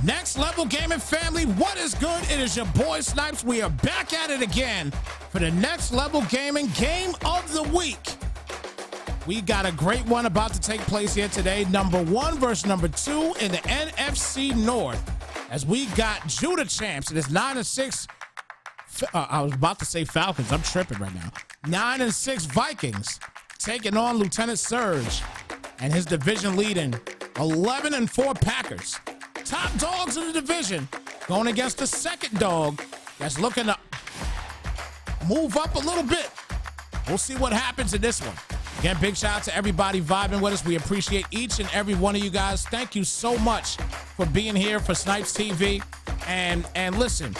Next Level Gaming family, what is good? It is your boy Snypz. We are back at it again for the Next Level Gaming Game of the Week. We got a great one about to take place here today. Number 1 versus number 2 in the NFC North. As we got Gotw champs. It is 9-6. I was about to say Falcons. I'm tripping right now. 9-6 Vikings taking on Lieutenant Surge and his division leading 11-4 Packers. Top dogs in the division going against the second dog that's looking to move up a little bit. We'll see what happens in this one. Again, big shout out to everybody vibing with us. We appreciate each and every one of you guys. Thank you so much for being here for Snypz TV. And listen,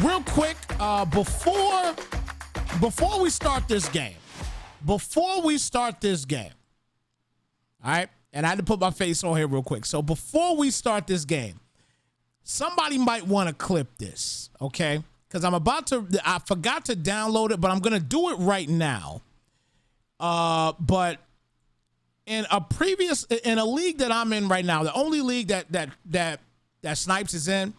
real quick, before we start this game, all right, and I had to put my face on here real quick. So before we start this game, somebody might want to clip this, okay? Because I forgot to download it, but I'm going to do it right now. But in a league that I'm in right now, the only league that Snypz is in,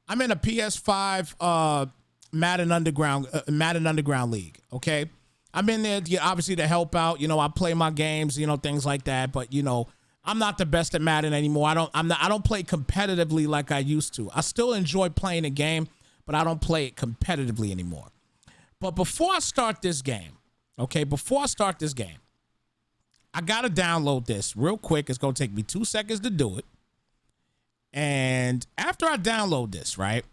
I'm in a PS5 Madden Underground league, okay? I'm in there obviously to help out. You know, I play my games, things like that. But I'm not the best at Madden anymore. I don't play competitively like I used to. I still enjoy playing a game, but I don't play it competitively anymore. But before I start this game, okay, I gotta download this real quick. It's gonna take me 2 seconds to do it. And after I download this, right,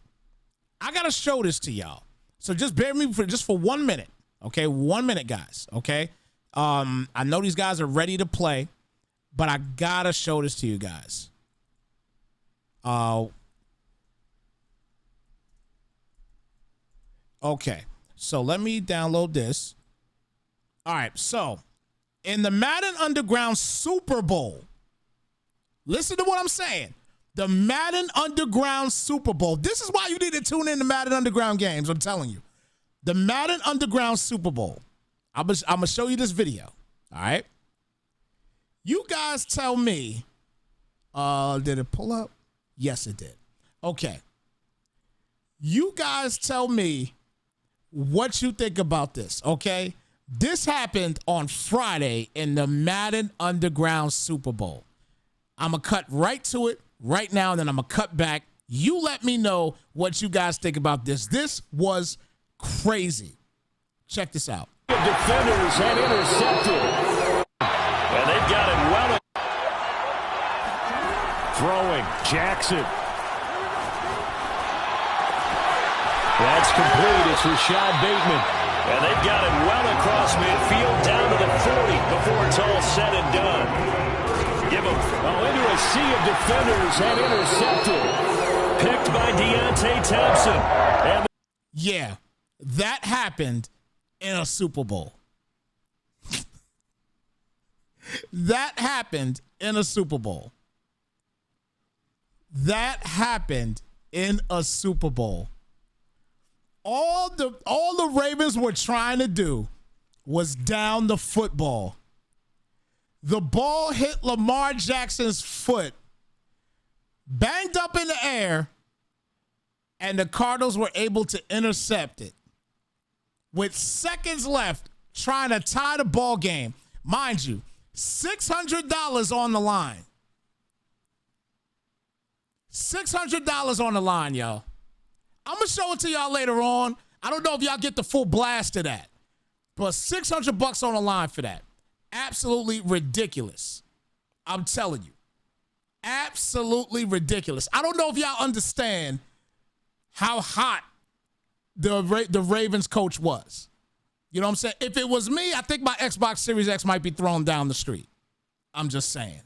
I gotta show this to y'all. So just bear with me for 1 minute. Okay, 1 minute, guys. Okay, I know these guys are ready to play, but I gotta show this to you guys. Okay, so let me download this. All right, so in the Madden Underground Super Bowl, listen to what I'm saying. The Madden Underground Super Bowl. This is why you need to tune in to Madden Underground games. I'm telling you. The Madden Underground Super Bowl. I'm going to show you this video. All right. You guys tell me. Did it pull up? Yes, it did. Okay. You guys tell me what you think about this. Okay. This happened on Friday in the Madden Underground Super Bowl. I'm going to cut right to it right now, and then I'm going to cut back. You let me know what you guys think about this. This was crazy. Check this out. Defenders had intercepted. And they've got it well. Throwing. Jackson. That's complete. It's Rashad Bateman. And they've got it well across midfield down to the 40 before it's all said and done. Give him into a sea of defenders and intercepted. Picked by Deontay Thompson. And yeah, that happened in a Super Bowl. That happened in a Super Bowl. That happened in a Super Bowl. All the Ravens were trying to do was down the football. The ball hit Lamar Jackson's foot, banged up in the air, and the Cardinals were able to intercept it. With seconds left, trying to tie the ball game. Mind you, $600 on the line. $600 on the line, y'all. I'm going to show it to y'all later on. I don't know if y'all get the full blast of that. But $600 on the line for that. Absolutely ridiculous. I'm telling you. Absolutely ridiculous. I don't know if y'all understand how hot the Ravens coach was. You know what I'm saying? If it was me, I think my Xbox Series X might be thrown down the street. I'm just saying.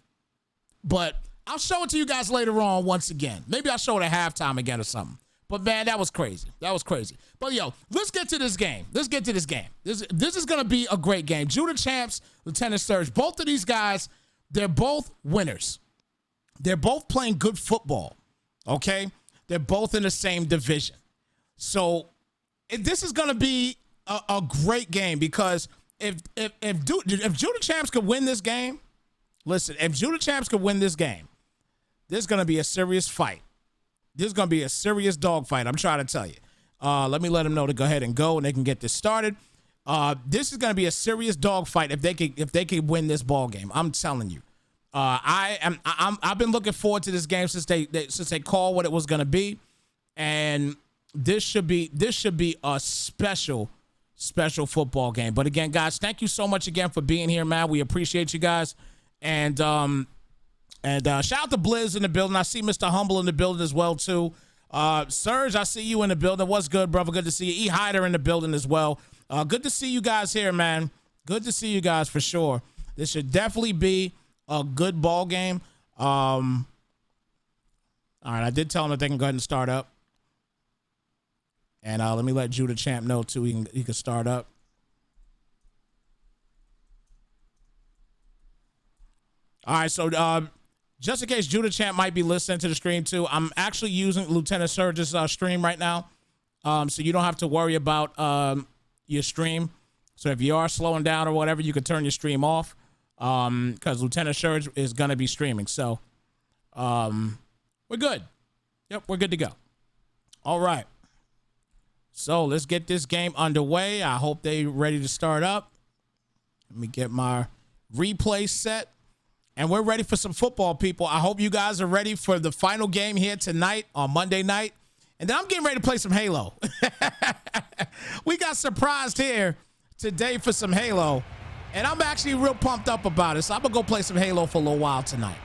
But I'll show it to you guys later on once again. Maybe I'll show it at halftime again or something. But, man, that was crazy. That was crazy. But, yo, let's get to this game. This is going to be a great game. Gotw champs, Lieutenant Surge. Both of these guys, they're both winners. They're both playing good football, okay? They're both in the same division. So, this is going to be a great game because if Gotw champs could win this game, listen, if Gotw champs could win this game, there's going to be a serious fight. This is going to be a serious dogfight. I'm trying to tell you. Let me let them know to go ahead and go, and they can get this started. This is going to be a serious dogfight if they could win this ball game. I'm telling you. I've been looking forward to this game since they called what it was going to be, and this should be a special football game. But again, guys, thank you so much again for being here, man. We appreciate you guys, and shout out to Blizz in the building. I see Mr. Humble in the building as well too. Serge, I see you in the building. What's good, brother? Good to see you. E. Hyder in the building as well. Good to see you guys here, man. Good to see you guys for sure. This should definitely be a good ball game. All right, I did tell them that they can go ahead and start up. And let me let Judah Champ know too. He can start up. All right, so just in case Judah Champ might be listening to the stream too, I'm actually using Lieutenant Surge's stream right now, so you don't have to worry about your stream. So if you are slowing down or whatever, you can turn your stream off, because Lieutenant Surge is gonna be streaming. So we're good. Yep, we're good to go. All right. So let's get this game underway. I hope they're ready to start up. Let me get my replay set. And we're ready for some football, people. I hope you guys are ready for the final game here tonight on Monday night. And then I'm getting ready to play some Halo. We got surprised here today for some Halo. And I'm actually real pumped up about it. So I'm going to go play some Halo for a little while tonight.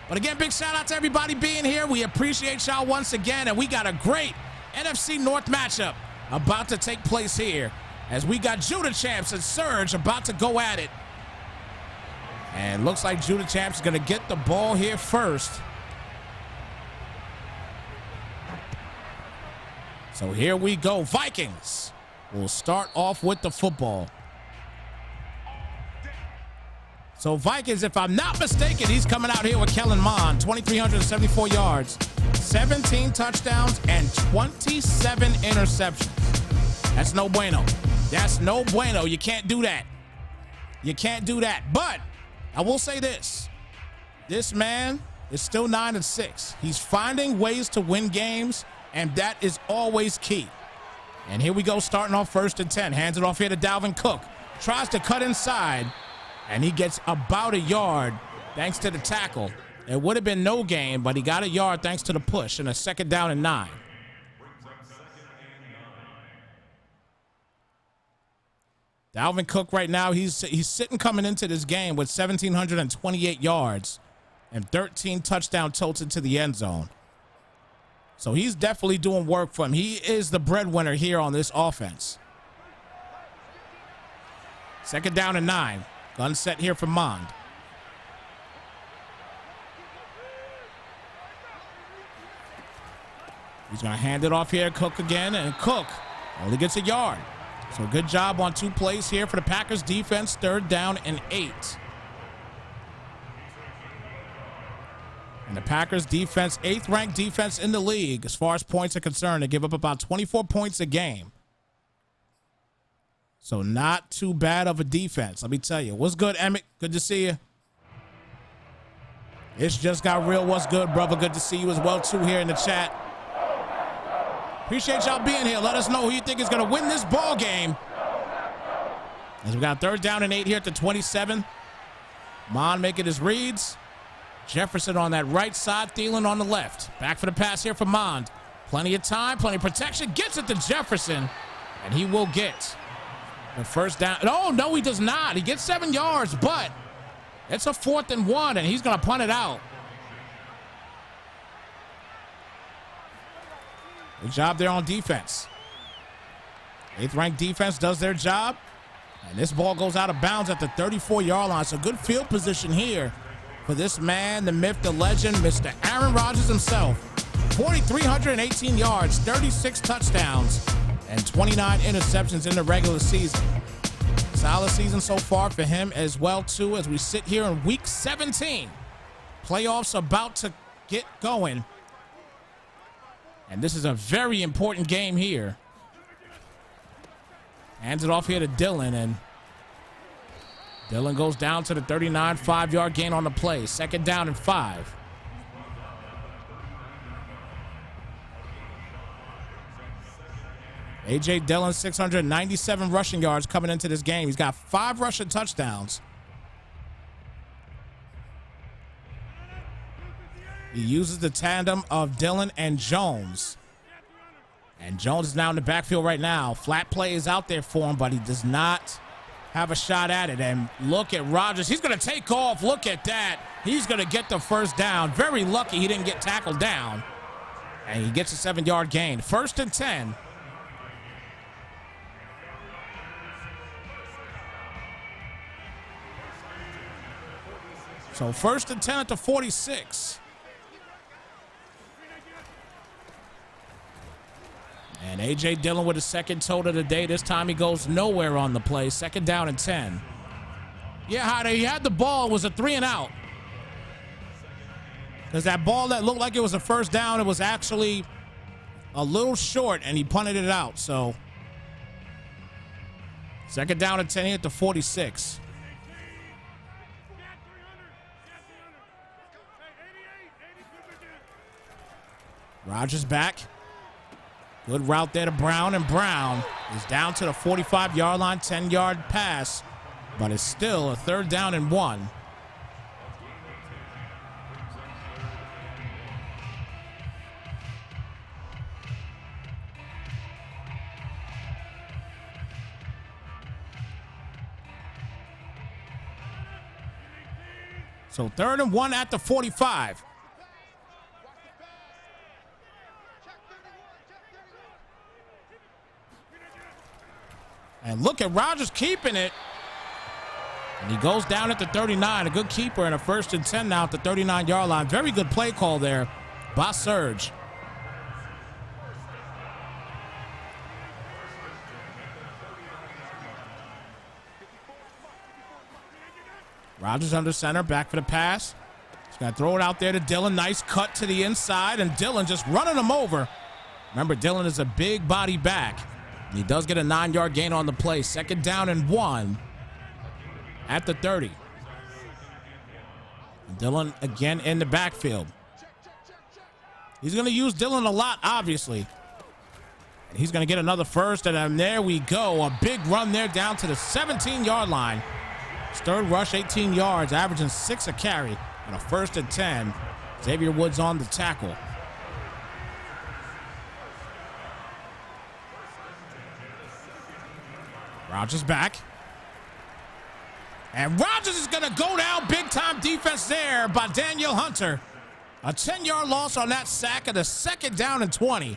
But again, big shout out to everybody being here. We appreciate y'all once again. And we got a great NFC North matchup about to take place here, as we got Judah Champs and Surge about to go at it. And looks like Judah Champs is going to get the ball here first. So here we go. Vikings will start off with the football. So Vikings, if I'm not mistaken, he's coming out here with Kellen Mond, 2,374 yards, 17 touchdowns, and 27 interceptions. That's no bueno. That's no bueno. You can't do that. You can't do that. But I will say this. This man is still 9-6. He's finding ways to win games, and that is always key. And here we go, starting off 1st and 10. Hands it off here to Dalvin Cook. Tries to cut inside, and he gets about a yard thanks to the tackle. It would have been no gain, but he got a yard thanks to the push, and a 2nd down and 9. Dalvin Cook right now, he's sitting coming into this game with 1,728 yards and 13 touchdown totes into the end zone. So he's definitely doing work for him. He is the breadwinner here on this offense. 2nd down and 9. Gun set here for Mond. He's going to hand it off here. Cook again, and Cook only gets a yard. So good job on 2 plays here for the Packers defense. 3rd down and 8. And the Packers defense, 8th ranked defense in the league as far as points are concerned. They give up about 24 points a game. So not too bad of a defense, let me tell you. What's good, Emmett? Good to see you. It's just got real. What's good, brother? Good to see you as well, too, here in the chat. Appreciate y'all being here. Let us know who you think is going to win this ball game. As we got 3rd down and 8 here at the 27. Mond making his reads. Jefferson on that right side, Thielen on the left. Back for the pass here for Mond. Plenty of time, plenty of protection. Gets it to Jefferson, and he will get the 1st down. Oh, no, he does not. He gets 7 yards, but it's a 4th and 1, and he's going to punt it out. Good job there on defense. 8th ranked defense does their job. And this ball goes out of bounds at the 34-yard line. So good field position here for this man, the myth, the legend, Mr. Aaron Rodgers himself. 4,318 yards, 36 touchdowns, and 29 interceptions in the regular season. Solid season so far for him as well, too, as we sit here in week 17. Playoffs about to get going. And this is a very important game here. Hands it off here to Dylan, and Dylan goes down to the 39, 5-yard gain on the play. 2nd down and 5. A.J. Dillon, 697 rushing yards coming into this game. He's got 5 rushing touchdowns. He uses the tandem of Dillon and Jones. And Jones is now in the backfield right now. Flat play is out there for him, but he does not have a shot at it. And look at Rodgers. He's going to take off. Look at that. He's going to get the first down. Very lucky he didn't get tackled down. And he gets a 7-yard gain. 1st and 10. So 1st and 10 at the 46. And A.J. Dillon with his second total of the day. This time he goes nowhere on the play. 2nd down and 10. Yeah, he had the ball. It was a 3 and out. Because that ball that looked like it was a first down, it was actually a little short, and he punted it out. So 2nd down and 10 at the 46. Rodgers back. Good route there to Brown, and Brown is down to the 45-yard line, 10-yard pass, but it's still a 3rd down and 1. So 3rd and 1 at the 45. And look at Rodgers keeping it. And he goes down at the 39. A good keeper and a 1st and 10 now at the 39-yard line. Very good play call there by Serge. Rodgers under center, back for the pass. He's going to throw it out there to Dillon. Nice cut to the inside, and Dillon just running him over. Remember, Dillon is a big body back. He does get a 9-yard gain on the play. 2nd down and 1 at the 30. Dillon again in the backfield. He's going to use Dillon a lot, obviously. And he's going to get another 1st, and then there we go. A big run there down to the 17-yard line. His 3rd rush, 18 yards, averaging 6 a carry. And a 1st and 10. Xavier Woods on the tackle. Rodgers back. And Rodgers is going to go down. Big-time defense there by Daniel Hunter. A 10-yard loss on that sack of the 2nd down and 20.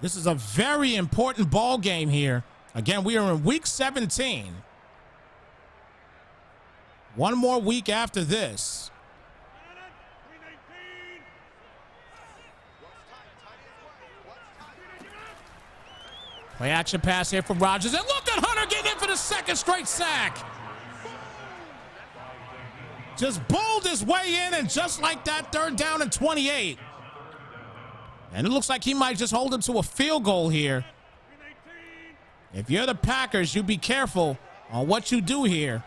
This is a very important ball game here. Again, we are in week 17. One more week after this. Play action pass here for Rodgers. And look at Hunter getting in for the 2nd straight sack. Just bowled his way in, and just like that, 3rd down and 28. And it looks like he might just hold him to a field goal here. If you're the Packers, you be careful on what you do here.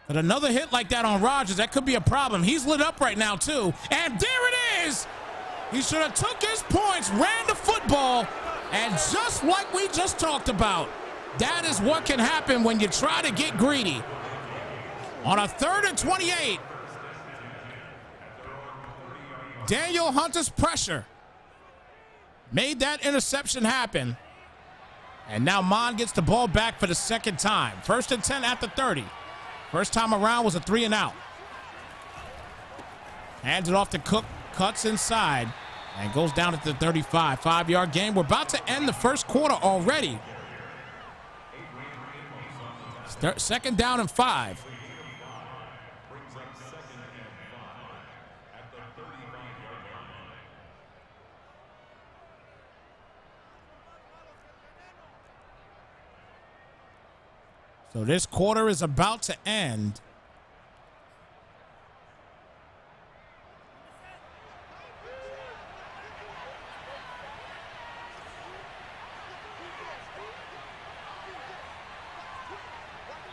But another hit like that on Rodgers, that could be a problem. He's lit up right now, too. And there it is. He should have took his points, ran the football. And just like we just talked about, that is what can happen when you try to get greedy. On a 3rd and 28, Daniel Hunter's pressure made that interception happen. And now Mon gets the ball back for the 2nd time. 1st and 10 at the 30. First time around was a 3 and out. Hands it off to Cook, cuts inside. And goes down at the 35. 5-yard gain. We're about to end the 1st quarter already. 2nd down and 5. So this quarter is about to end.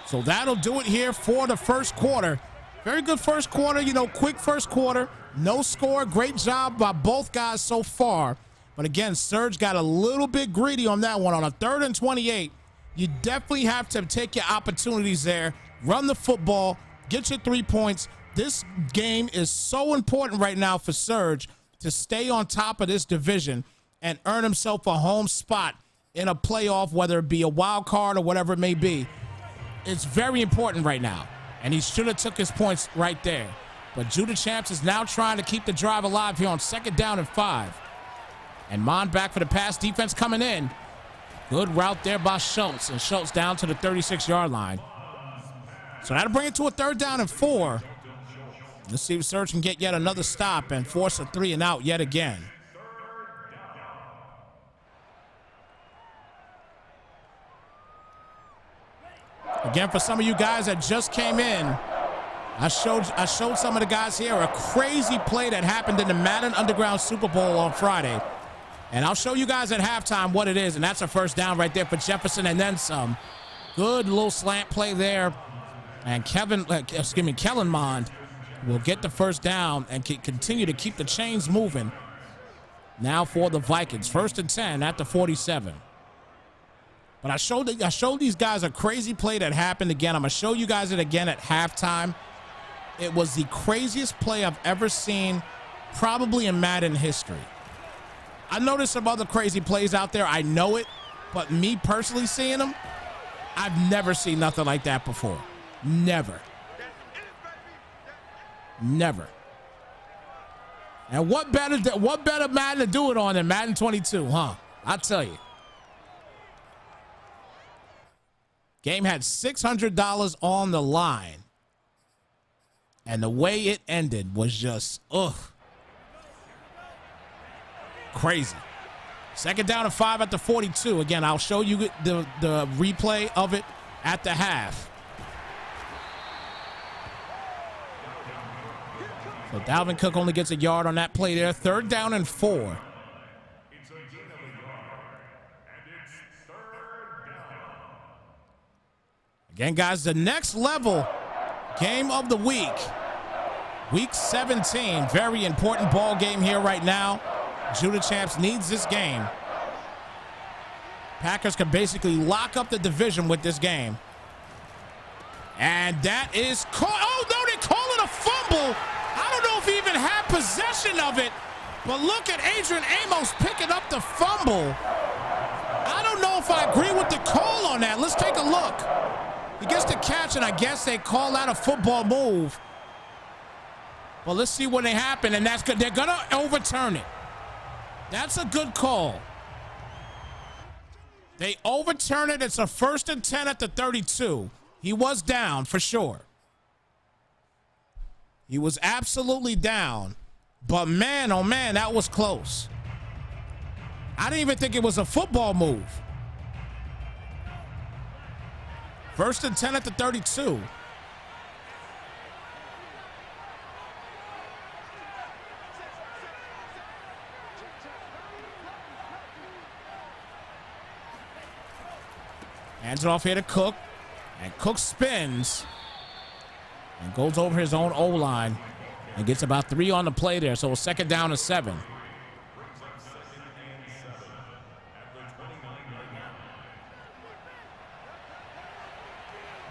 So that'll do it here for the 1st quarter. Very good first quarter, quick first quarter. No score. Great job by both guys so far. But again, Surge got a little bit greedy on that one. On a 3rd and 28, you definitely have to take your opportunities there. Run the football. Get your 3 points. This game is so important right now for Surge to stay on top of this division and earn himself a home spot in a playoff, whether it be a wild card or whatever it may be. It's very important right now. And he should have took his points right there. But Gotw is now trying to keep the drive alive here on 2nd down and 5. And Mon back for the pass. Defense coming in. Good route there by Schultz. And Schultz down to the 36-yard line. So that'll bring it to a 3rd down and 4. Let's see if Surge can get yet another stop and force a 3 and out yet again. Again, for some of you guys that just came in, I showed some of the guys here a crazy play that happened in the Madden Underground Super Bowl on Friday. And I'll show you guys at halftime what it is, and that's a 1st down right there for Jefferson and then some. Good little slant play there. And Kellen Mond will get the 1st down and continue to keep the chains moving. Now for the Vikings, 1st and 10 at the 47. But I showed these guys a crazy play that happened again. I'm going to show you guys it again at halftime. It was the craziest play I've ever seen, probably in Madden history. I noticed some other crazy plays out there. I know it, but me personally seeing them, I've never seen nothing like that before. Never. Never. And what better Madden to do it on than Madden 22, huh? I'll tell you. Game had $600 on the line. And the way it ended was just, crazy. 2nd down and 5 at the 42. Again, I'll show you the replay of it at the half. So Dalvin Cook only gets a yard on that play there. 3rd down and 4. Again, guys, the next level game of the week. Week 17. Very important ball game here right now. Gotw needs this game. Packers can basically lock up the division with this game. And that is called. Oh, no, they call it a fumble. I don't know if he even had possession of it. But look at Adrian Amos picking up the fumble. I don't know if I agree with the call on that. Let's take a look. He gets the catch, and I guess they call that a football move. Well, let's see what happened, and that's good. They're going to overturn it. That's a good call. They overturn it. It's a 1st and 10 at the 32. He was down for sure. He was absolutely down. But man, oh man, that was close. I didn't even think it was a football move. 1st and 10 at the 32. Hands it off here to Cook. And Cook spins and goes over his own O-line and gets about 3 on the play there. So a 2nd down and 7.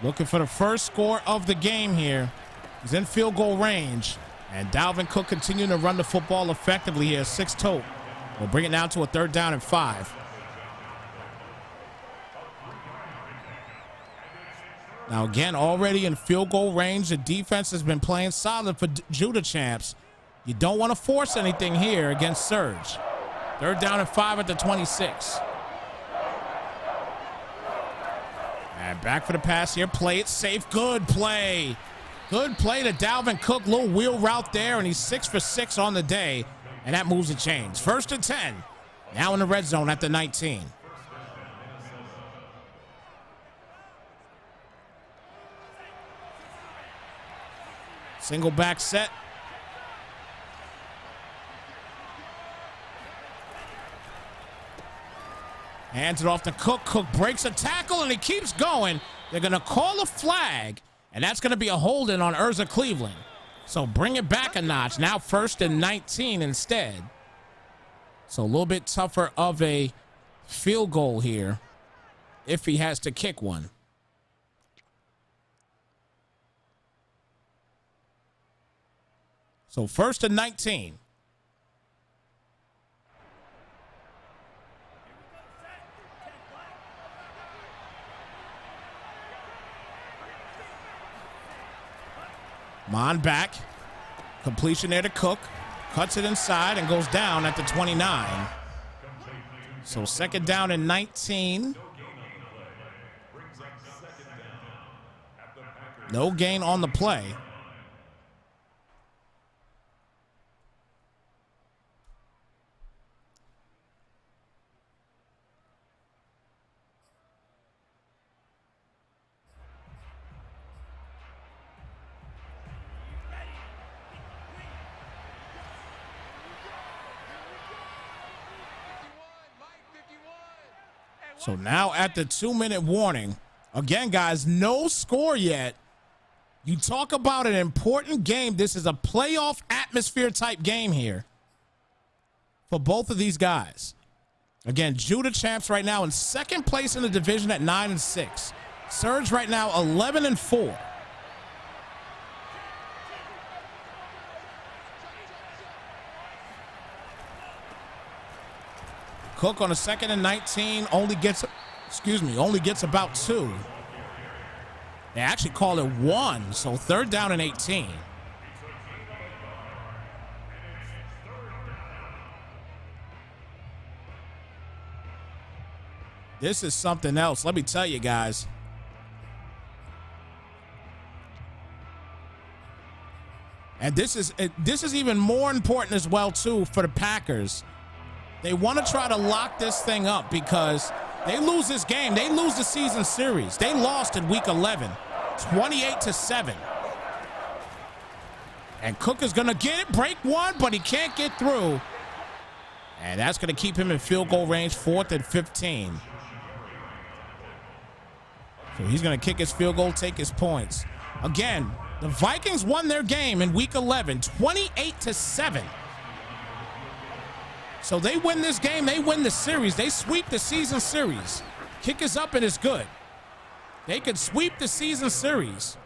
Looking for the first score of the game here. He's in field goal range. And Dalvin Cook continuing to run the football effectively here. 6 total. We'll bring it down to a 3rd down and 5. Now, again, already in field goal range, the defense has been playing solid for Gotw. You don't want to force anything here against Surge. 3rd down and 5 at the 26. And back for the pass here. Play it safe. Good play. Good play to Dalvin Cook. Little wheel route there, and he's 6 for 6 on the day. And that moves the chains. 1st and 10. Now in the red zone at the 19. Single back set. Hands it off to Cook. Cook breaks a tackle, and he keeps going. They're going to call a flag, And that's going to be a holding on Urza Cleveland. So bring it back a notch. Now 1st and 19 instead. So a little bit tougher of a field goal here if he has to kick one. So 1st and 19. Mon back. Completion there to Cook. Cuts it inside and goes down at the 29. So 2nd down and 19. No gain on the play. So now at the 2-minute warning, again, guys, no score yet. You talk about an important game. This is a playoff atmosphere type game here for both of these guys. Again, Judah champs right now in 2nd place in the division at 9-6. Surge right now 11-4. Cook on a 2nd and 19 only gets about 2. They actually call it 1, so 3rd down and 18. This is something else, let me tell you guys. And this is even more important as well too for the Packers. They want to try to lock this thing up because they lose this game. They lose the season series. They lost in week 11, 28-7. And Cook is going to get it, break one, but he can't get through. And that's going to keep him in field goal range, 4th and 15. So he's going to kick his field goal, take his points. Again, the Vikings won their game in week 11, 28-7. So they win this game, they win the series, they sweep the season series. Kick is up and it's good. They could sweep the season series.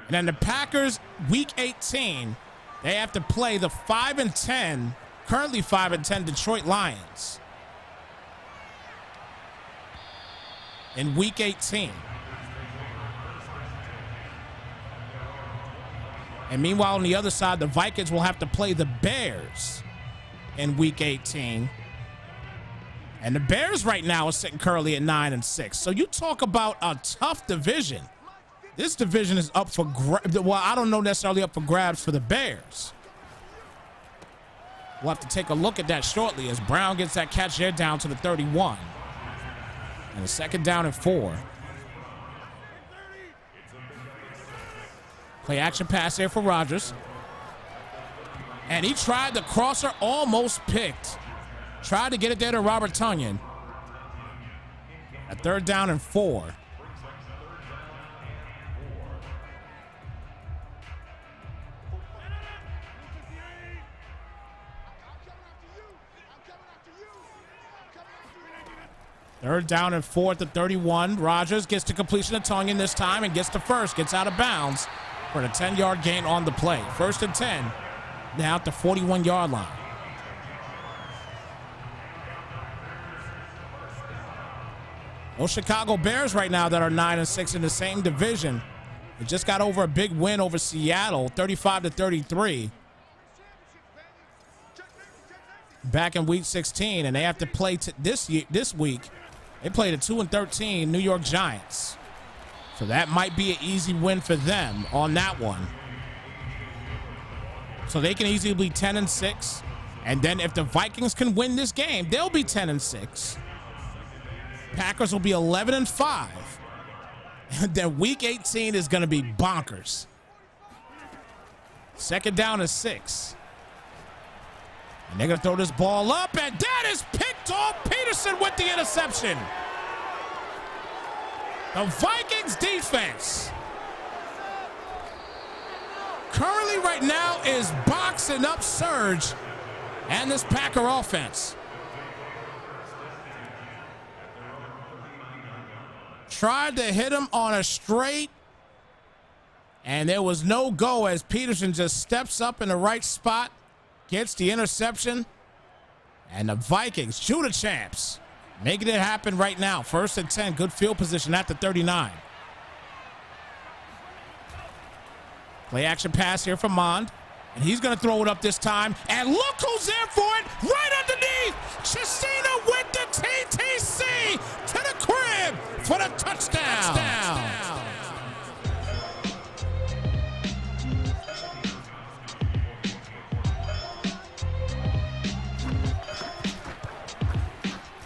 And then the Packers, week 18, they have to play the 5-10, currently 5-10 Detroit Lions in week 18. And meanwhile, on the other side, the Vikings will have to play the Bears in week 18. And the Bears right now are sitting currently at 9-6. So you talk about a tough division. This division is up for grabs. Well, I don't know necessarily up for grabs for the Bears. We'll have to take a look at that shortly as Brown gets that catch there down to the 31. And a 2nd down and 4. Play action pass there for Rodgers. And he tried the crosser, almost picked. Tried to get it there to Robert Tonyan. A 3rd down and 4. Third down and 4 at the 31. Rodgers gets to completion of Tonyan this time and gets to first. Gets out of bounds for the 10-yard gain on the play. 1st and 10. Now at the 41-yard line. Those Chicago Bears right now that are 9-6 in the same division. They just got over a big win over Seattle, 35-33. Back in week 16, and they have to play this week. They played a 2-13 New York Giants. So that might be an easy win for them on that one. So they can easily be 10-6. And then if the Vikings can win this game, they'll be 10-6. Packers will be 11-5. And then week 18 is going to be bonkers. 2nd down and 6. And they're going to throw this ball up, and that is picked off. Peterson with the interception. The Vikings defense currently right now is boxing up Surge and this Packer offense. Tried to hit him on a straight, and there was no go as Peterson just steps up in the right spot, gets the interception, and the Vikings, Gotw champs, making it happen right now. 1st and 10, good field position at the 39. Play action pass here from Mond, and he's going to throw it up this time. And look who's there for it, right underneath. Chisena with the TTC to the crib for the touchdown.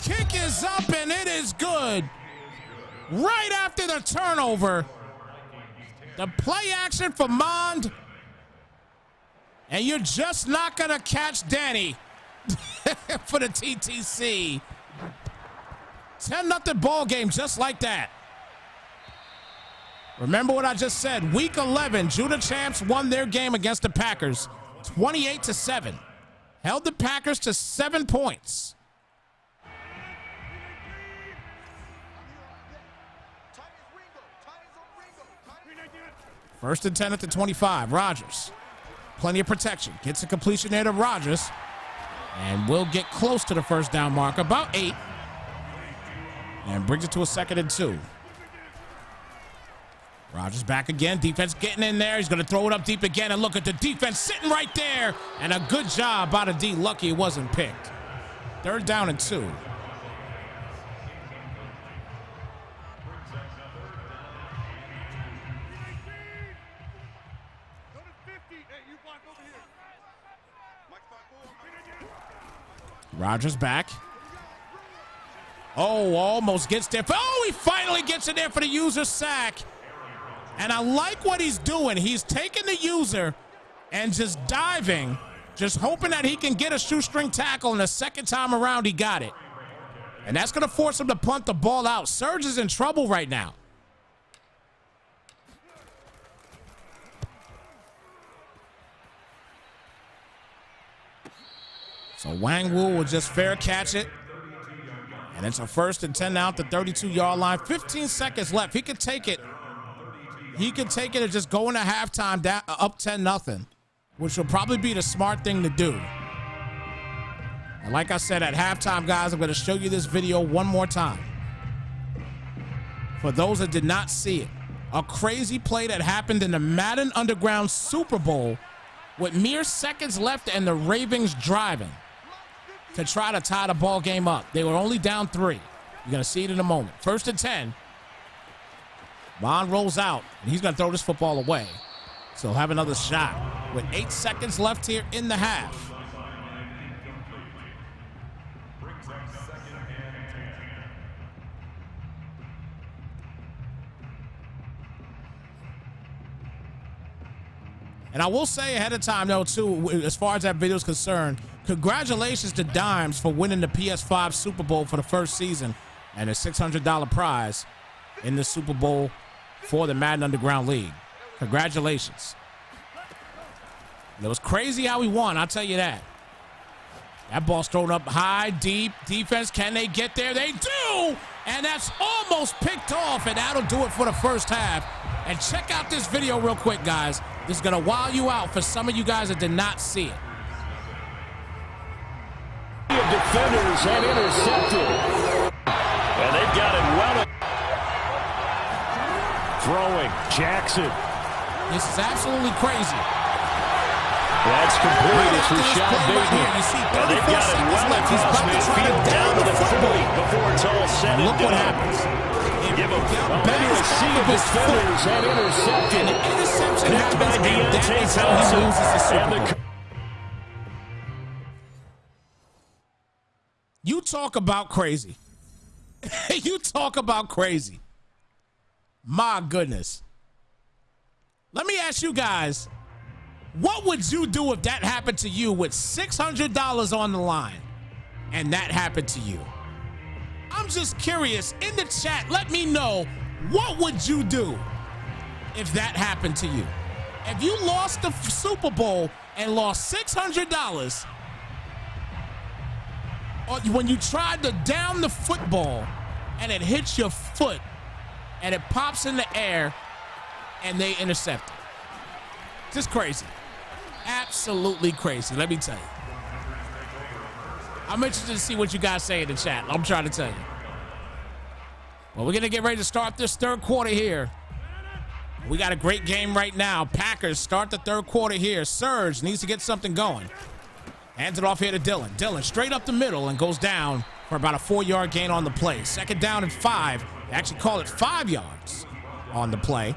Kick is up, and it is good. Right after the turnover. The play action for Mond. And you're just not going to catch Danny for the TTC. 10-0 ball game just like that. Remember what I just said. Week 11, Gotw champs won their game against the Packers 28-7. Held the Packers to 7 points. First and 10 at the 25. Rodgers. Plenty of protection. Gets a completion there to Rodgers. And will get close to the first down mark. About 8. And brings it to a 2nd and 2. Rodgers back again. Defense getting in there. He's going to throw it up deep again. And look at the defense sitting right there. And a good job by the D. Lucky it wasn't picked. 3rd down and 2. Rodgers back. Oh, almost gets there. Oh, he finally gets in there for the user sack. And I like what he's doing. He's taking the user and just diving, just hoping that he can get a shoestring tackle. And the second time around, he got it. And that's going to force him to punt the ball out. Surge is in trouble right now. So Wang Wu will just fair catch it. And it's a 1st and 10 now at the 32-yard line. 15 seconds left. He could take it. He could take it and just go into halftime down, up 10-0, which will probably be the smart thing to do. And like I said, at halftime, guys, I'm going to show you this video one more time. For those that did not see it, a crazy play that happened in the Madden Underground Super Bowl with mere seconds left and the Ravens driving to try to tie the ball game up. They were only down 3. You're going to see it in a moment. 1st and 10. Bond rolls out, and he's going to throw this football away. So he'll have another shot with 8 seconds left here in the half. And I will say ahead of time, though, too, as far as that video is concerned, congratulations to Dimes for winning the PS5 Super Bowl for the first season and a $600 prize in the Super Bowl for the Madden Underground League. Congratulations. And it was crazy how he won, I'll tell you that. That ball's thrown up high, deep. Defense, can they get there? They do! And that's almost picked off, and that'll do it for the first half. And check out this video real quick, guys. This is going to wow you out for some of you guys that did not see it. Defenders and intercepted. And they've got it well. Throwing, Jackson. This is absolutely crazy. That's complete. It's Rashad Bateman. You see 34 they've got it seconds well left. He's about to try to down to the football. 40 before it's all said and Look done. what happens. Give him a sea of defenders and intercepted. And the interception happens, and that is how he loses the Super Bowl. You talk about crazy. You talk about crazy. My goodness. Let me ask you guys, what would you do if that happened to you with $600 on the line and that happened to you? I'm just curious. In the chat, let me know, What would you do if that happened to you? If you lost the Super Bowl and lost $600, or when you tried to down the football and it hits your foot and it pops in the air and they intercept it. Just crazy. Absolutely crazy, let me tell you. I'm interested to see what you guys say in the chat. I'm trying to tell you. Well, we're going to get ready to start this third quarter here. We got a great game right now. Packers start the third quarter here. Surge needs to get something going. Hands it off here to Dillon. Dillon straight up the middle and goes down for about a 4-yard gain on the play. Second down and 5. They actually call it 5 yards on the play.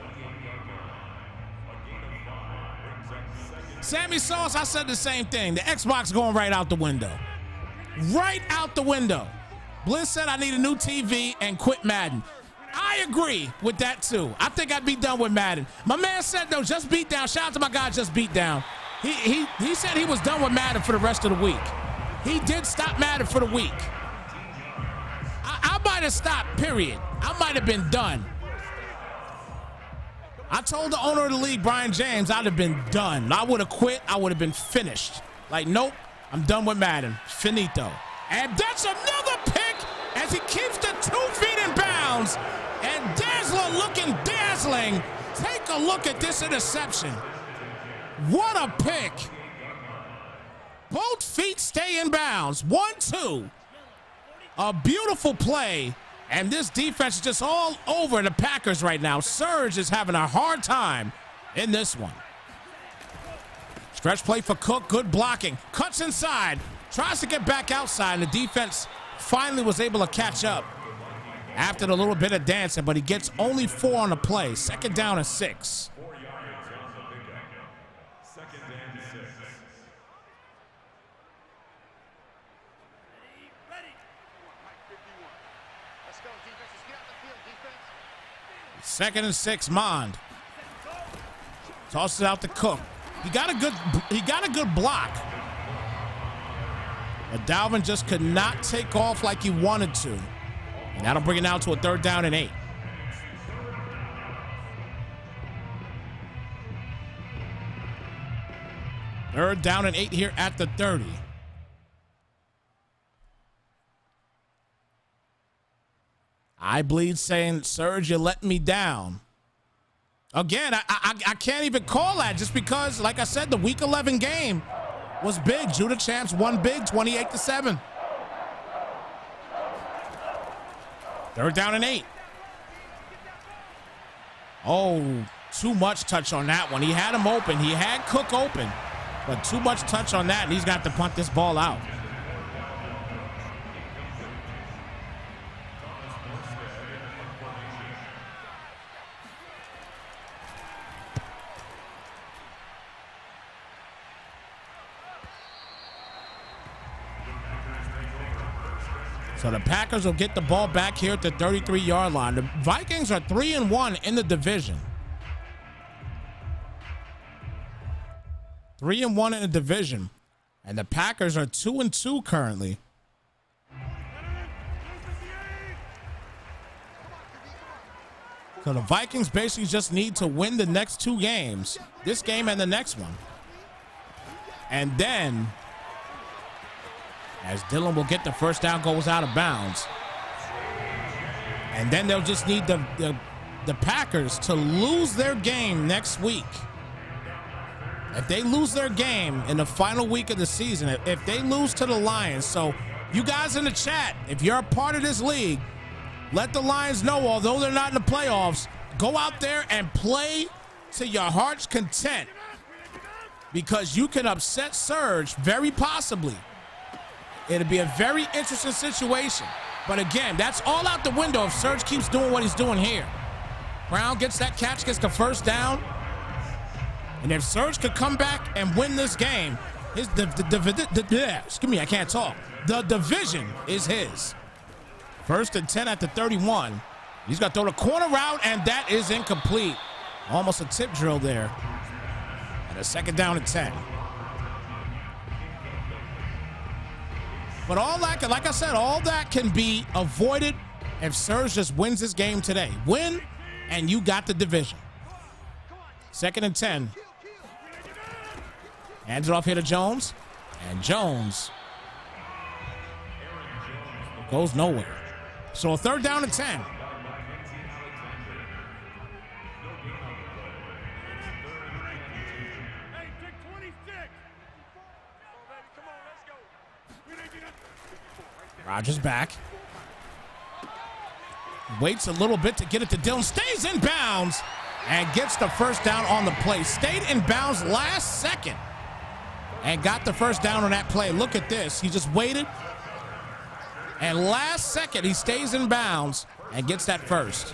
Sammy Sauce, I said the same thing. The Xbox going right out the window. Right out the window. Bliss said I need a new TV and quit Madden. I agree with that too. I think I'd be done with Madden. My man said though, just beat down. Shout out to my guy, just beat down. He said he was done with Madden for the rest of the week. He did stop Madden for the week. I might have stopped, period. I might have been done. I told the owner of the league, Brian James, I'd have been done. I would have quit. I would have been finished. Like, nope, I'm done with Madden. Finito. And that's another pick as he keeps the 2 feet in bounds. And Dazzler looking dazzling. Take a look at this interception. What a pick. Both feet stay in bounds. 1-2. A beautiful play. And this defense is just all over the Packers right now. Surge is having a hard time in this one. Stretch play for Cook. Good blocking. Cuts inside. Tries to get back outside. And the defense finally was able to catch up after the little bit of dancing. But he gets only 4 on the play. Second down and 6. Second and 6, Mond. Tosses it out to Cook. He got a good block. But Dalvin just could not take off like he wanted to. And that'll bring it down to a 3rd down and 8. Third down and 8 here at the 30. I bleed saying, Surge, you let me down. Again, I can't even call that just because, like I said, the Week 11 game was big. Judah Champs won big, 28-7. 3rd down and 8. Oh, too much touch on that one. He had him open. He had Cook open, but too much touch on that, and he's got to punt this ball out. So the Packers will get the ball back here at the 33-yard line. The Vikings are 3-1 in the division. 3-1 in the division. And the Packers are 2-2 currently. So the Vikings basically just need to win the next 2 games. This game and the next one. And then, as Dillon will get the first down, goes out of bounds. And then they'll just need the Packers to lose their game next week. If they lose their game in the final week of the season, if they lose to the Lions, so you guys in the chat, if you're a part of this league, let the Lions know, although they're not in the playoffs, go out there and play to your heart's content, because you can upset Surge very possibly. It'll be a very interesting situation. But again, that's all out the window if Surge keeps doing what he's doing here. Brown gets that catch, gets the first down. And if Surge could come back and win this game, excuse me, I can't talk. The division is his. 1st and 10 at the 31. He's got to throw the corner route, and that is incomplete. Almost a tip drill there. And a 2nd down and 10. But all that, like I said, all that can be avoided if Surge just wins this game today. Win and you got the division. 2nd and 10. Hands it off here to Jones. And Jones goes nowhere. So a 3rd down and 10. Rodgers back. Waits a little bit to get it to Dillon. Stays in bounds and gets the 1st down on the play. Stayed in bounds last second and got the 1st down on that play. Look at this. He just waited. And last second, he stays in bounds and gets that 1st.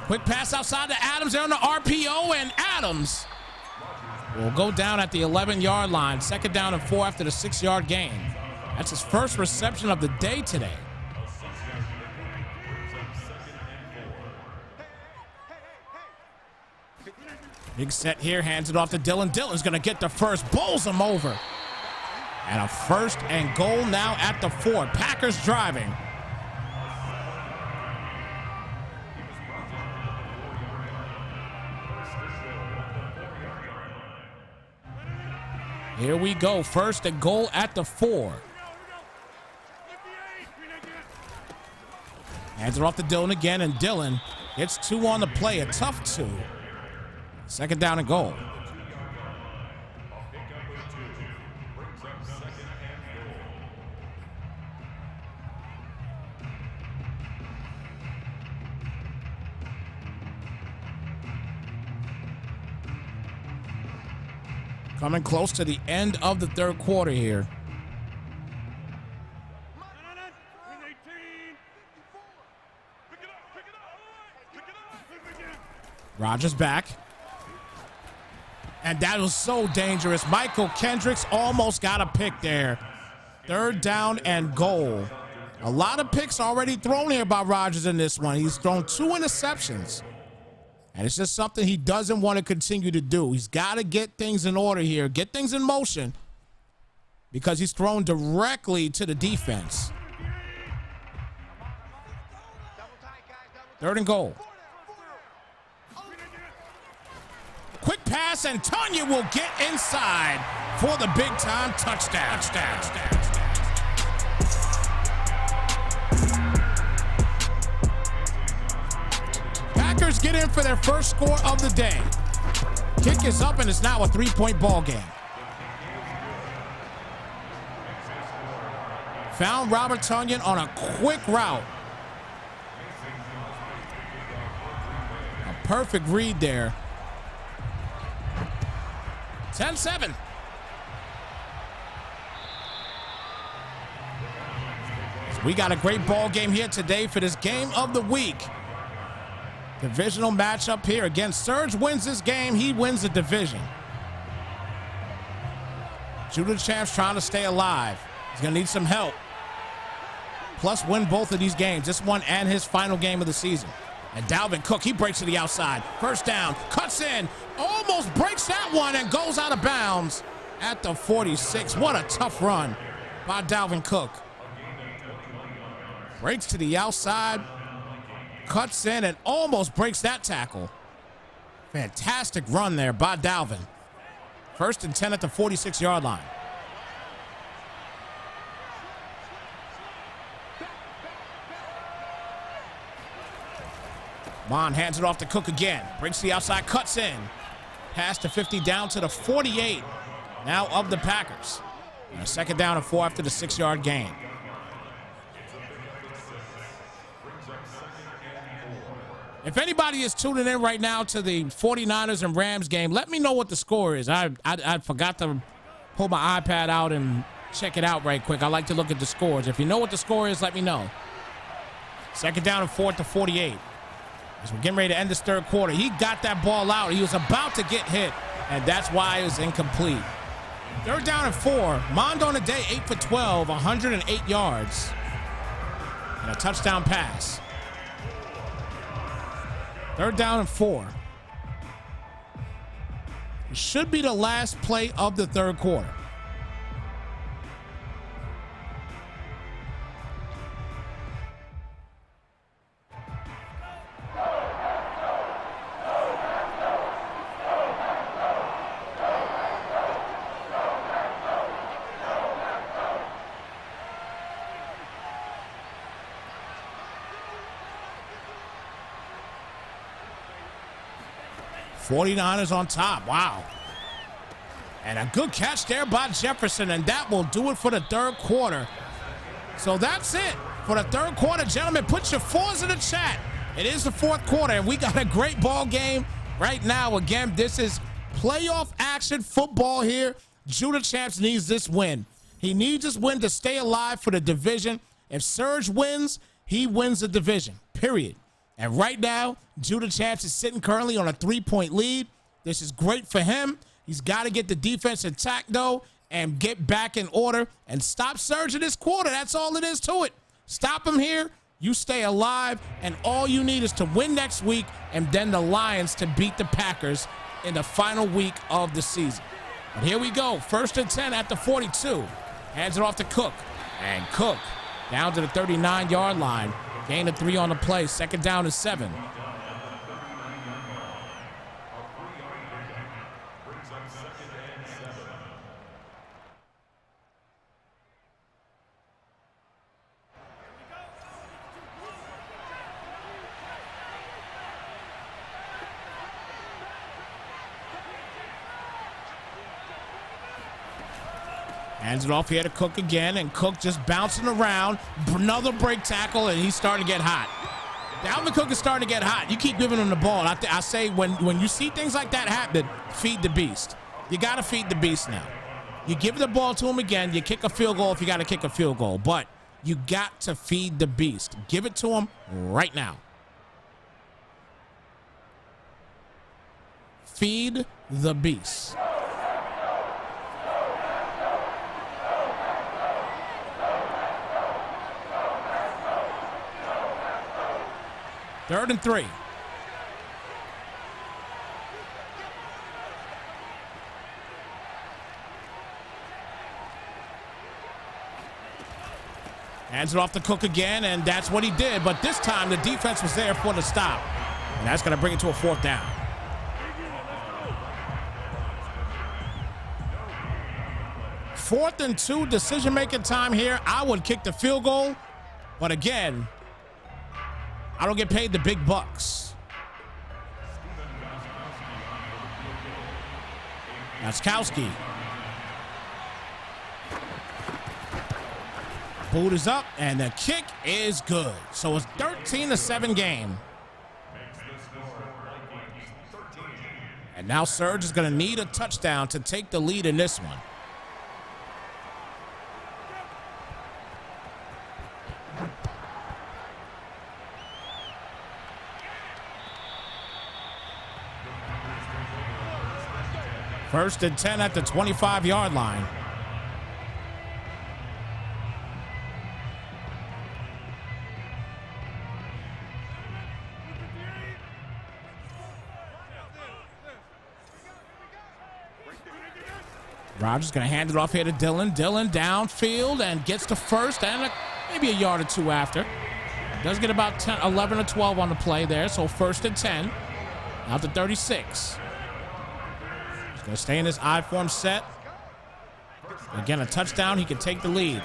Quick pass outside to Adams there on the RPO, and Adams will go down at the 11-yard line. 2nd down and 4 after the 6-yard gain. That's his 1st reception of the day today. Big set here, hands it off to Dillon. Dillon's going to get the 1st, bowls him over. And a 1st and goal now at the 4. Packers driving. Here we go, 1st and goal at the 4. Hands it off to Dillon again, and Dillon gets 2 on the play, a tough 2. 2nd down and goal. Coming close to the end of the 3rd quarter here. Rodgers back. And that was so dangerous. Michael Kendricks almost got a pick there. 3rd down and goal. A lot of picks already thrown here by Rodgers in this one. He's thrown 2 interceptions. And it's just something he doesn't want to continue to do. He's got to get things in order here, get things in motion, because he's thrown directly to the defense. 3rd and goal. Quick pass, and Tanya will get inside for the big-time touchdown. Packers get in for their 1st score of the day. Kick is up, and it's now a 3-point ball game. Found Robert Tonyan on a quick route. A perfect read there. 10-7. We got a great ball game here today for this game of the week. Divisional matchup here. Again, Serge wins this game, he wins the division. Judah Champ's trying to stay alive. He's going to need some help. Plus win both of these games, this one and his final game of the season. And Dalvin Cook, he breaks to the outside. 1st down, cuts in, almost breaks that one and goes out of bounds at the 46. What a tough run by Dalvin Cook. Breaks to the outside, cuts in, and almost breaks that tackle. Fantastic run there by Dalvin. 1st and 10 at the 46-yard line. Mon hands it off to Cook again. Breaks the outside, cuts in. Pass to 50 down to the 48 now of the Packers. And a 2nd down and 4 after the 6-yard gain. If anybody is tuning in right now to the 49ers and Rams game, let me know what the score is. I forgot to pull my iPad out and check it out right quick. I like to look at the scores. If you know what the score is, let me know. 2nd down and 4 at the 48. As we're getting ready to end this 3rd quarter, he got that ball out. He was about to get hit, and that's why it was incomplete. 3rd down and 4. Mond on the day, 8 for 12, 108 yards, and a touchdown pass. 3rd down and 4. It should be the last play of the 3rd quarter. 49ers on top. Wow. And a good catch there by Jefferson, and that will do it for the third quarter. So that's it for the third quarter, gentlemen. Put your fours in the chat. It is the fourth quarter, and we got a great ball game right now. Again, this is playoff action football here. Judah Snypz needs this win. He needs this win to stay alive for the division. If Surge wins, he wins the division, period. And right now, Judah Snypz is sitting currently on a 3-point lead. This is great for him. He's got to get the defense intact, though, and get back in order and stop Surge in this quarter. That's all it is to it. Stop him here. You stay alive, and all you need is to win next week and then the Lions to beat the Packers in the final week of the season. But here we go. 1st and 10 at the 42. Hands it off to Cook. And Cook down to the 39-yard line. Gain of 3 on the play. 2nd down and 7. Hands it off here to Cook again, and Cook just bouncing around. Another break tackle, and he's starting to get hot. Dalvin Cook is starting to get hot. You keep giving him the ball. I say when you see things like that happen, feed the beast. You got to feed the beast now. You give the ball to him again. You kick a field goal if you got to kick a field goal. But you got to feed the beast. Give it to him right now. Feed the beast. Third and 3. Hands it off to Cook again, and that's what he did. But this time, the defense was there for the stop. And that's going to bring it to a 4th down. Fourth and 2, decision-making time here. I would kick the field goal. But again, I don't get paid the big bucks. Laskowski. Boot is up, and the kick is good. So it's 13-7 game. And now Surge is going to need a touchdown to take the lead in this one. First and 10 at the 25-yard line. Rodgers going to hand it off here to Dillon. Dillon downfield and gets the first and maybe a yard or 2 after. Does get about 10, 11 or 12 on the play there, so 1st and 10. Out to 36. Going to stay in this I form set. Again, a touchdown. He can take the lead.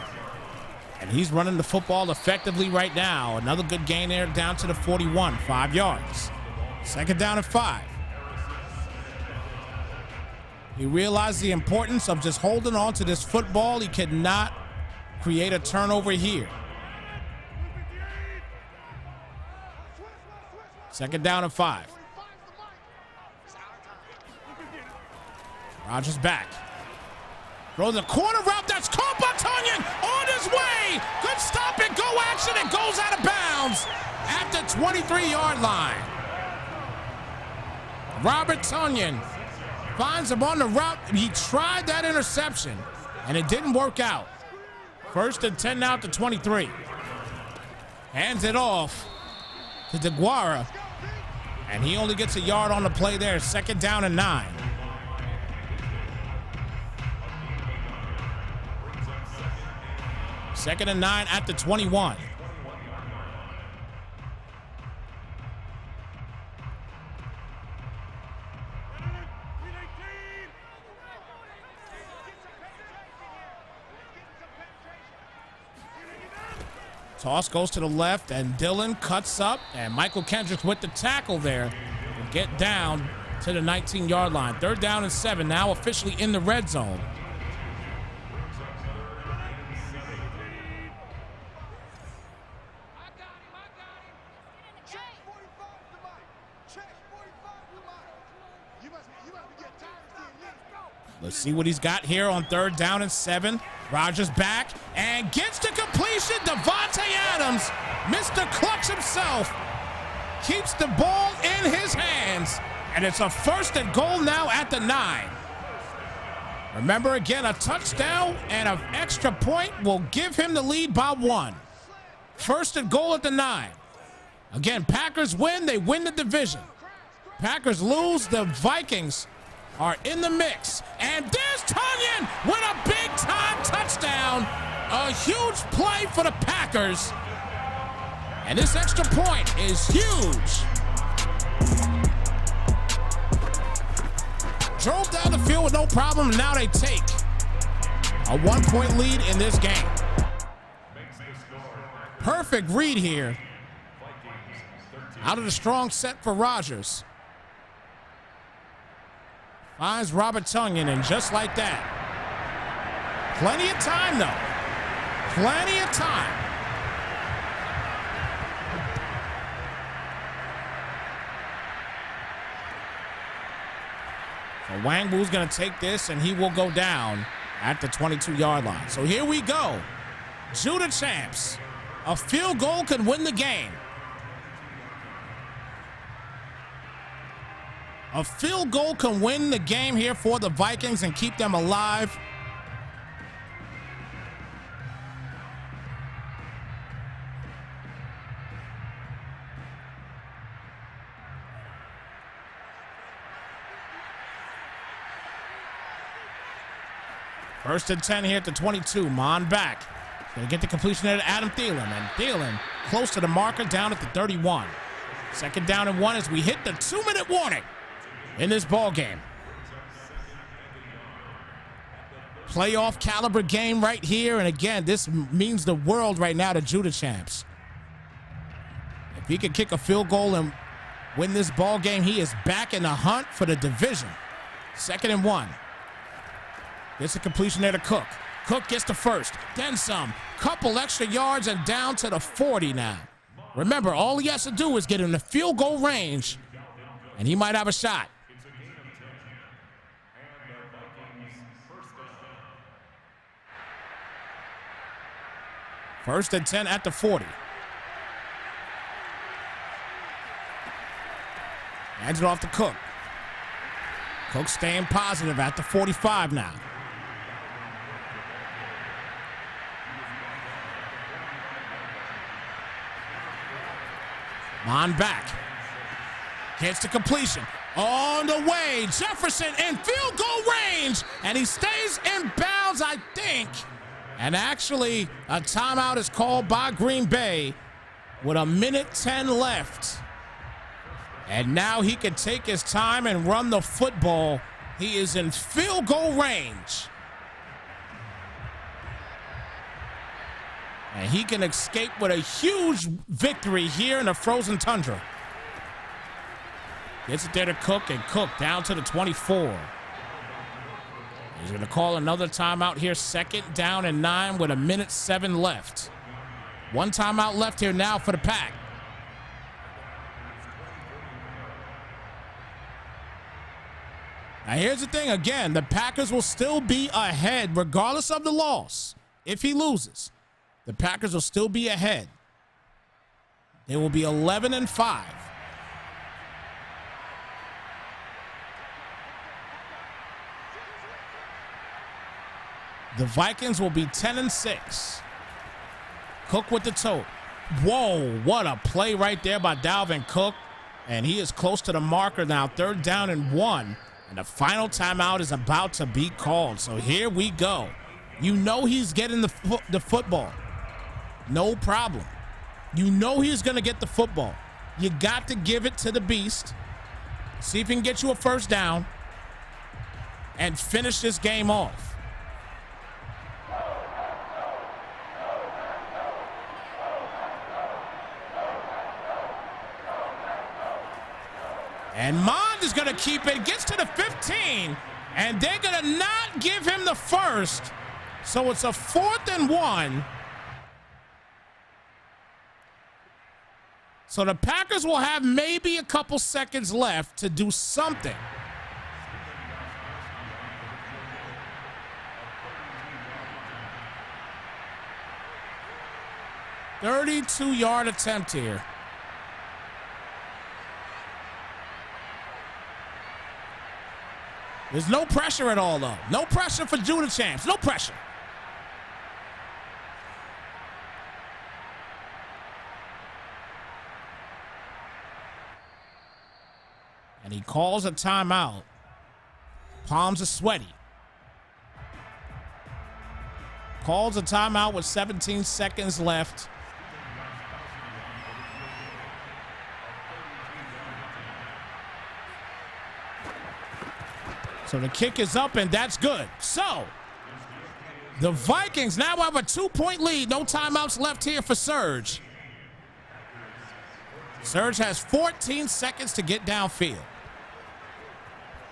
And he's running the football effectively right now. Another good gain there down to the 41. 5 yards. 2nd down and 5. He realized the importance of just holding on to this football. He cannot create a turnover here. 2nd down and 5. Rodgers back. Throws the corner route. That's caught by Tonyan on his way. Good stop and go action. It goes out of bounds at the 23-yard line. Robert Tonyan finds him on the route. He tried that interception, and it didn't work out. 1st and 10 now at the 23. Hands it off to DeGuara, and he only gets a yard on the play there. 2nd down and 9. Second and 9 at the 21. Toss goes to the left, and Dillon cuts up, and Michael Kendricks with the tackle there. Will get down to the 19-yard line. 3rd down and 7, now officially in the red zone. Let's see what he's got here on 3rd down and 7. Rodgers back and gets the completion. Davante Adams, Mr. Clutch himself, keeps the ball in his hands, and it's a 1st and goal now at the 9. Remember, again, a touchdown and an extra point will give him the lead by 1. 1st and goal at the 9. Again, Packers win, they win the division. Packers lose, the Vikings are in the mix. And there's Tunyon with a big-time touchdown. A huge play for the Packers. And this extra point is huge. Drove down the field with no problem, and now they take a 1-point lead in this game. Perfect read here. Out of the strong set for Rodgers. Finds Robert Tunyon, and just like that. Plenty of time, though. Plenty of time. So Wangbu's going to take this, and he will go down at the 22-yard line. So here we go. Judah Champs. A field goal could win the game. A field goal can win the game here for the Vikings and keep them alive. First and 10 here at the 22. Mon back. Gonna get the completion there to Adam Thielen. And Thielen close to the marker down at the 31. 2nd down and 1 as we hit the 2-minute warning in this ball game. Playoff caliber game right here. And again, this means the world right now to Judah Champs. If he can kick a field goal and win this ball game, he is back in the hunt for the division. 2nd and 1. Gets a completion there to Cook. Cook gets the 1st, then some. Couple extra yards and down to the 40 now. Remember, all he has to do is get in the field goal range, and he might have a shot. First and 10 at the 40. Hands it off to Cook. Cook staying positive at the 45 now. Mon back. Gets the completion. On the way. Jefferson in field goal range. And he stays in bounds, I think. And actually, a timeout is called by Green Bay with 1:10 left. And now he can take his time and run the football. He is in field goal range. And he can escape with a huge victory here in the frozen tundra. Gets it there to Cook, and Cook down to the 24. He's going to call another timeout here. 2nd down and 9 with 1:07 left. 1 timeout left here now for the Pack. Now here's the thing again. The Packers will still be ahead regardless of the loss. If he loses, the Packers will still be ahead. They will be 11-5. The Vikings will be 10-6. Cook with the tote. Whoa, what a play right there by Dalvin Cook. And he is close to the marker now. 3rd down and 1. And the final timeout is about to be called. So here we go. You know he's getting the football. No problem. You know he's going to get the football. You got to give it to the beast. See if he can get you a 1st down and finish this game off. And Mond is going to keep it. Gets to the 15. And they're going to not give him the first. So it's a 4th and 1. So the Packers will have maybe a couple seconds left to do something. "32-yard attempt here. There's no pressure at all, though. No pressure for Gotw Snypz. No pressure. And he calls a timeout. Palms are sweaty. Calls a timeout with 17 seconds left. So the kick is up, and that's good. So the Vikings now have a 2-point lead. No timeouts left here for Serge. Serge has 14 seconds to get downfield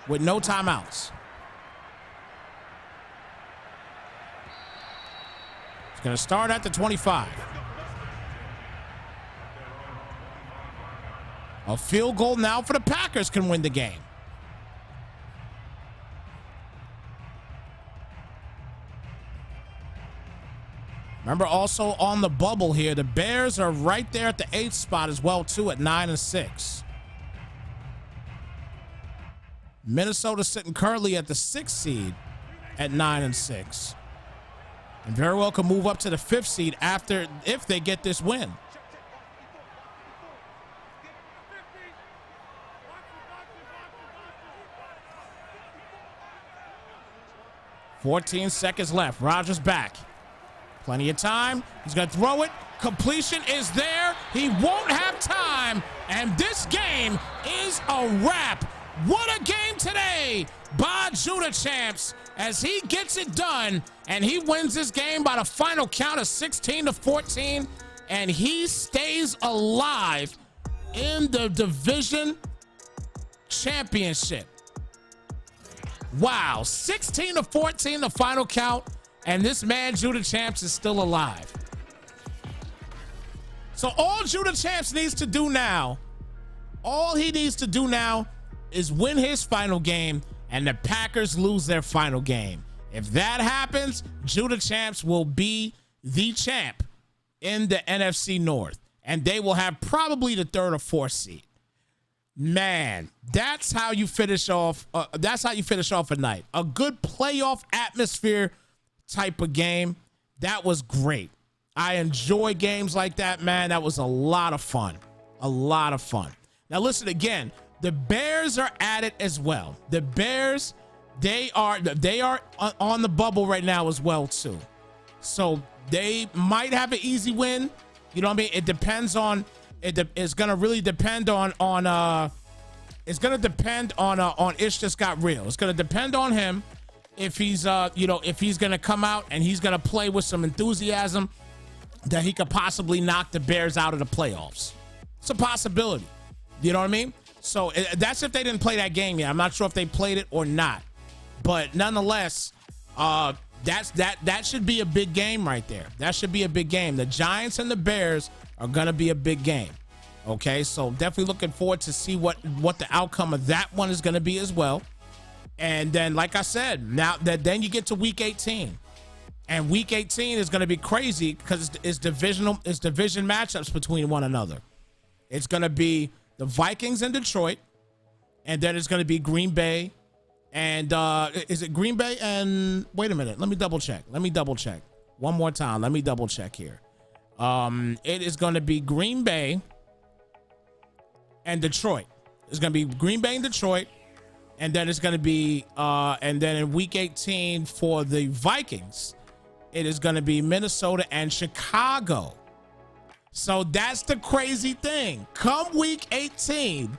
with no timeouts. It's going to start at the 25. A field goal now for the Packers can win the game. Remember, also on the bubble here, the Bears are right there at the 8th spot as well, too, at 9-6. Minnesota sitting currently at the 6th seed at 9-6. And very well can move up to the 5th seed after, if they get this win. "14 seconds left. Rodgers back. Plenty of time. He's going to throw it. Completion is there. He won't have time. And this game is a wrap. What a game today by Gotw Snypz as he gets it done. And he wins this game by the final count of 16-14. And he stays alive in the division championship. Wow. 16-14, the final count. And this man, Gotw Snypz, is still alive. So all Gotw Snypz needs to do now, all he needs to do now is win his final game and the Packers lose their final game. If that happens, Gotw Snypz will be the champ in the NFC North. And they will have probably the 3rd or 4th seed. Man, that's how you finish off. That's how you finish off a night. A good playoff atmosphere type of game. That was great. I enjoy games like that, man. That was a lot of fun. A lot of fun. Now listen again. The Bears are at it as well. The Bears, they are on the bubble right now as well too. So they might have an easy win. You know what I mean? It depends on it's gonna really depend on it's gonna depend on Ish Just Got Real. It's gonna depend on him. If he's, if he's going to come out and he's going to play with some enthusiasm, that he could possibly knock the Bears out of the playoffs. It's a possibility. You know what I mean? So that's if they didn't play that game yet. I'm not sure if they played it or not. But nonetheless, that should be a big game right there. That should be a big game. The Giants and the Bears are going to be a big game. Okay, so definitely looking forward to see what the outcome of that one is going to be as well. And then, like I said, then you get to week 18. And week 18 is going to be crazy because it's division matchups between one another. It's going to be the Vikings in Detroit. And then it's going to be Green Bay. And is it Green Bay? And wait a minute. Let me double check. One more time. Let me double check here. It is going to be Green Bay and Detroit. It's going to be Green Bay and Detroit. And then it's going to be, and then in week 18 for the Vikings, it is going to be Minnesota and Chicago. So that's the crazy thing. Come week 18,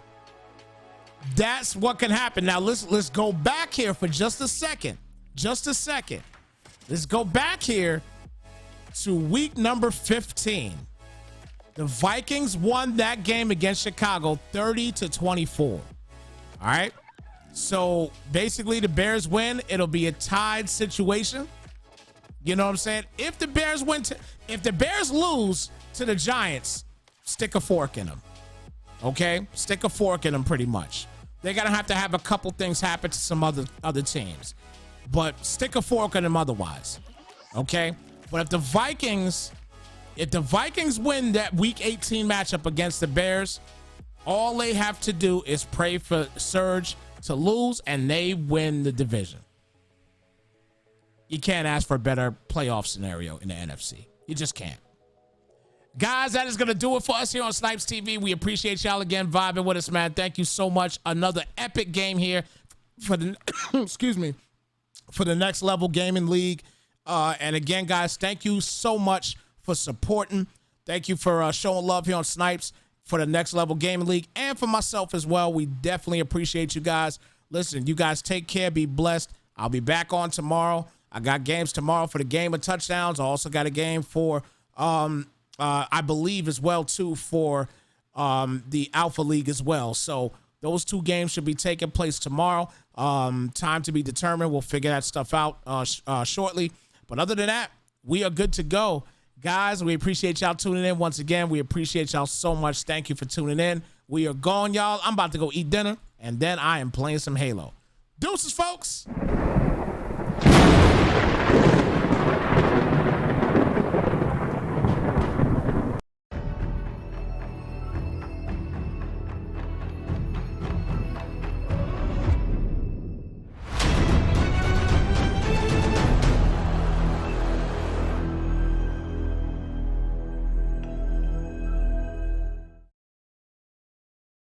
that's what can happen. Now let's go back here for just a second. Let's go back here to week number 15. The Vikings won that game against Chicago 30-24. All right. So basically, the Bears win. It'll be a tied situation. You know what I'm saying? If the Bears lose to the Giants, stick a fork in them. Okay? Stick a fork in them pretty much. They're going to have a couple things happen to some other teams. But stick a fork in them otherwise. Okay? But if the Vikings win that Week 18 matchup against the Bears, all they have to do is pray for Surge to lose, and they win the division. You can't ask for a better playoff scenario in the NFC. You just can't. Guys, that is going to do it for us here on Snypz TV. We appreciate y'all again vibing with us, man. Thank you so much. Another epic game here for the excuse me, for the Next Level Gaming League. And again, guys, thank you so much for supporting. Thank you for showing love here on Snypz for the Next Level Gaming League and for myself as well. We definitely appreciate you guys. Listen, you guys take care. Be blessed. I'll be back on tomorrow. I got games tomorrow for the game of touchdowns. I also got a game for, I believe as well, too, for the Alpha League as well. So those 2 games should be taking place tomorrow. Time to be determined. We'll figure that stuff out shortly. But other than that, we are good to go. Guys, we appreciate y'all tuning in once again. We appreciate y'all so much. Thank you for tuning in. We are gone, y'all. I'm about to go eat dinner, and then I am playing some Halo. Deuces, folks.